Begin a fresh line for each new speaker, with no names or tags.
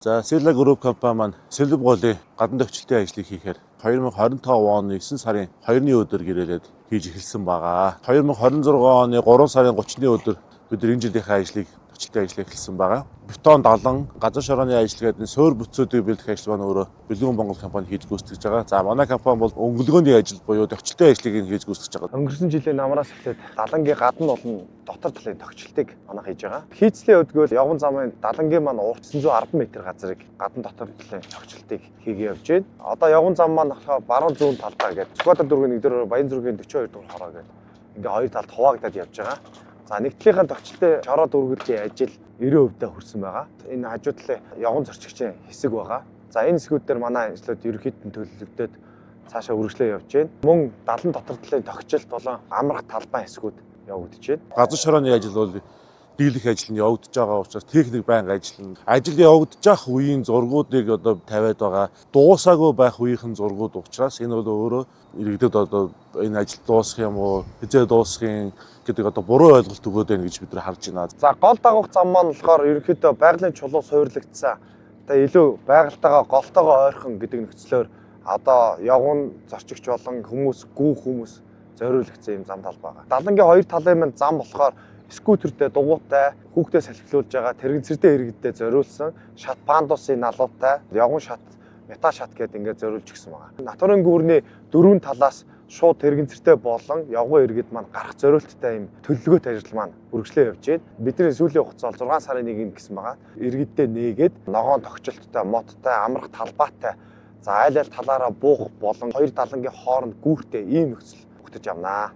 За Sila Group компани маань Сэлб голын гадна төвчлөлтийн ажлыг хийхээр 2025 оны 9 сарын 2-ны өдөр гэрээлээд хийж эхэлсэн байгаа. 2026 оны 3 сарын 30-ны өдөр бид энэ жилийнхээ ажлыг төвчлөлтийн ажлыг эхэлсэн байгаа. Бетон далан, газар шорооны ажил гэдэг суур бүтцүүдийг бэлдэх ажил маань өөрөө Бэлгэн Монгол компани хийж гүйцэтгэж байгаа. За манай компани бол өнгөлгөөний ажил буюу төвчлөлтийн ажлыг хийж гүйцэтгэж байгаа.
Өнгөрсөн жилийн намраас эхлээд далангийн гадна болон дотор талын тохичлтыг манай хийж байгаа. Хийцлийн өдгөөл явган замын далангийн маань урт 910 м газрыг гадна дотор талын тохичлтыг хийгээ явж байна. Одоо явган зам маань болохоор баруун зүүн талдаа гэдэг Сквадр дүүргийн 1-р Баян зүргийн 42 дугаар хороо гэдэг ингээ хоёр талд хуваагдаад явж байгаа. За нэгдлийнхээ тохичлтын шороо дүүргэлийн ажил 90% хүрсэн байгаа. Энэ хажуу талын явган зорчигчийн хэсэг байгаа. За энэ хэсгүүд дээр манай ажлууд ерөнхийдөө төлөвлөгдөд цаашаа үргэлжлээ явж байна. Мөн далан дотор талын тохичлт болон амрах талбай хэсгүүд явагдаж байна.
Газар шорооны ажил бол дийлэх ажил нь явагдаж байгаа учраас техник байнга ажиллана. Ажил явагдаж ах үеийн зургуудыг одоо тавиад байгаа. Дуусаагүй байх үеийнхэн зургууд учраас энэ бол өөрөө иргэдэд одоо энэ ажил дуусах юм уу, хизээ дуусахын гэдэг одоо буруу ойлголт өгöd байна гэж бид нар харж байна.
За гол дагуух зам маань болохоор ерөнхийдөө байгалийн чулуу суурлагдсан. Тэгээ илүү байгальтайгаа голтойгоо ойрхон гэдэг нөхцлөөр одоо явган зорчигч болон хүмүүс гүүх хүмүүс зориулагдсан юм зам тал байгаа. Далангийн хоёр талын маань зам болохоор скутертэй дугуйтай хүүхдээ салхилуулж байгаа тэрэгцэртэй иргэдэд зориулсан шат пандусын налуутай явган шат метал шат гэдэг ингээд зориулж гисэн байгаа. Натурын гүүрний дөрвөн талаас шууд тэрэгцэртэй болон явган иргэд маань гарах зориулттай юм төлөвлөгөөт ажил маань үргэлжлээ явж байна. Бидний сүүлийн хугацаа 6 сарын 1-нд гэсэн байгаа. Иргэддээ нээгээд ногоон тогтчлттой, модтой, амрах талбайтай за айл талаараа буух болон хоёр далангийн хооронд гүүртэй ийм нөхцөл тогтож явнаа.